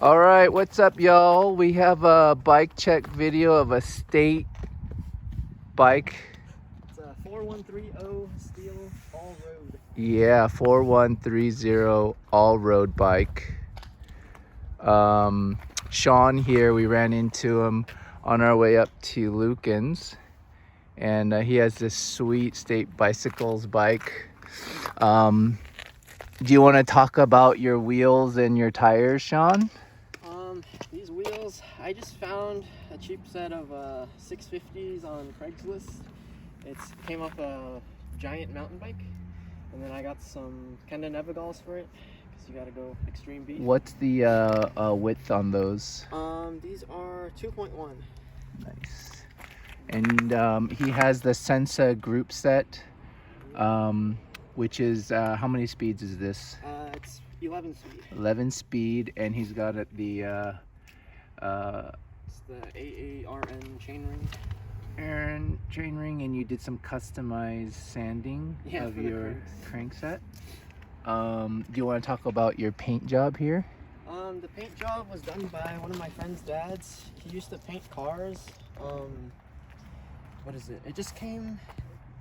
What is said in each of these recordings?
All right, what's up, y'all? We have a bike check video of a state bike. It's a 4130 steel all-road. Yeah, 4130 all-road bike. Sean here, we ran into him on our way up to Lukens, and he has this sweet state bicycles bike. Do you want to talk about your wheels and your tires, Sean? These wheels, I just found a cheap set of 650s on Craigslist. It came off a giant mountain bike, and then I got some Kenda Nevagals for it, because you gotta go extreme beat. What's the width on those? These are 2.1. Nice. And he has the Sensa Groupset, which is, how many speeds is this? It's 11 speed. 11 speed, and he's got it the It's the AARN chainring, and you did some customized sanding of your crankset. Do you want to talk about your paint job here? The paint job was done by one of my friend's dads. He used to paint cars. What is it? It just came.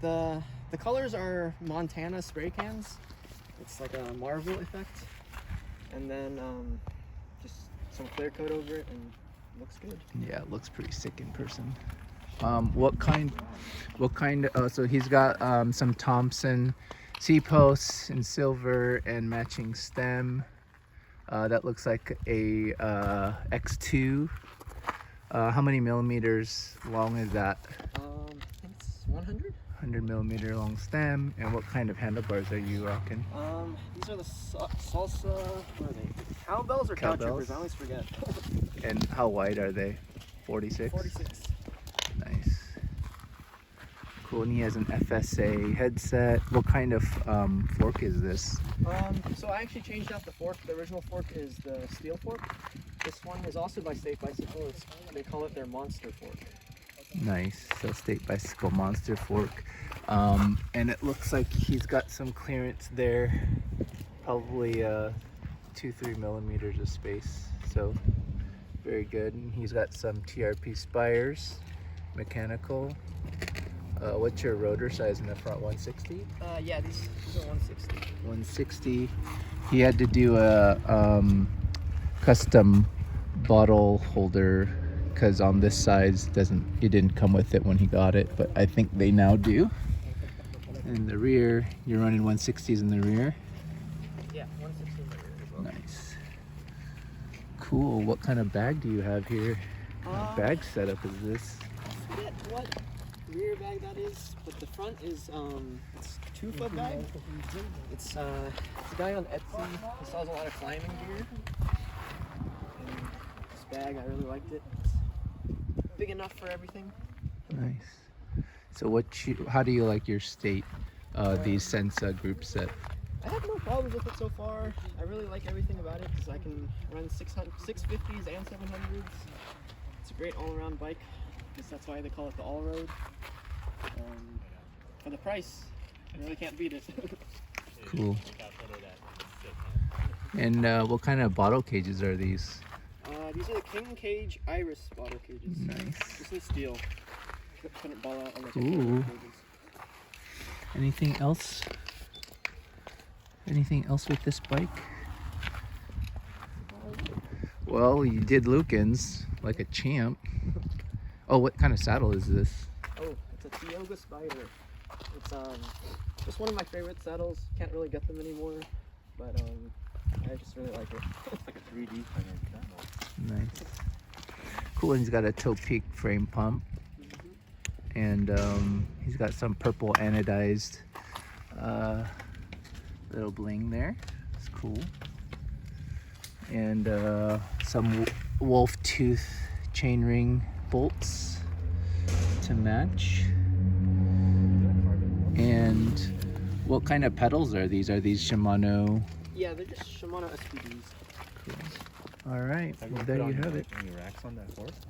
The colors are Montana spray cans. It's like a Marvel effect, and then just some clear coat over it, and it looks good. Yeah, it looks pretty sick in person. What kind? So he's got some Thomson Seatposts in silver and matching stem. That looks like a X2. How many millimeters long is that? I think it's 100. 100 millimeter long stem. And what kind of handlebars are you rocking? These are the Salsa, what are they? Cowbells or Cowtrippers? I always forget. And how wide are they? 46? 46. Nice. Cool. And he has an FSA headset. What kind of fork is this? So I actually changed out the fork. The original fork is the steel fork. This one is also by State Bicycle. They call it their monster fork. Nice. So State Bicycle monster fork. And it looks like he's got some clearance there. Probably 2-3 millimeters of space. So very good. And he's got some TRP Spyres, mechanical. What's your rotor size in the front? 160? Yeah, these are 160. 160. He had to do a custom bottle holder because on this size it didn't come with it when he got it, but I think they now do. In the rear, you're running 160s in the rear. Yeah, 160 in the rear as well. Nice. Cool. What kind of bag do you have here? What bag setup is this? I forget what rear bag that is, but the front is it's 2-foot bag. It's a guy on Etsy. He sells a lot of climbing gear. And this bag, I really liked it. It's big enough for everything. Nice. So how do you like your state, these Sensa Groupset? I have no problems with it so far. I really like everything about it because I can run 650s and 700s. It's a great all-around bike. I guess that's why they call it the all-road. For the price, you really can't beat it. Cool. And what kind of bottle cages are these? These are the King Cage Iris bottle cages. Nice. This is steel. Couldn't ball out on the Ooh. cages. Anything else? Anything else with this bike? Well, you did Lukens like a champ. Oh, what kind of saddle is this? Oh, it's a Tioga Spyder. It's just one of my favorite saddles. Can't really get them anymore, but I just really like it. It's like a 3D kind of saddle. Nice. Cool. And he's got a toe peak frame pump, and he's got some purple anodized little bling there. It's cool. And some Wolftooth chainring bolts to match. And what kind of pedals are these? Are these Shimano? Yeah, they're just Shimano SPDs. Cool. All right, well, there you have it. Any racks on that horse?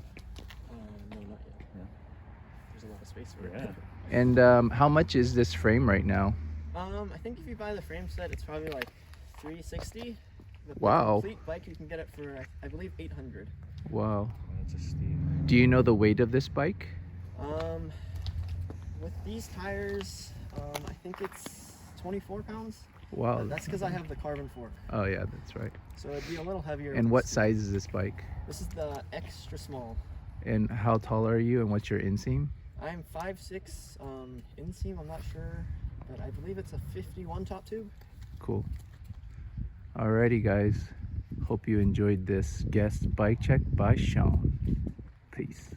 No, not yet. Yeah. There's a lot of space for it. Yeah. And how much is this frame right now? I think if you buy the frame set, it's probably like $360. The Wow. complete bike, you can get it for, I believe, 800. Wow. That's a steep. Do you know the weight of this bike? With these tires, I think it's 24 pounds. Wow. That's because I have the carbon fork. Oh yeah, that's right. So it'd be a little heavier. And with what the size is this bike? This is the extra small. And how tall are you and what's your inseam? I'm 5'6", inseam, I'm not sure, but I believe it's a 51 top tube. Cool. Alrighty guys, hope you enjoyed this guest bike check by Sean. Peace.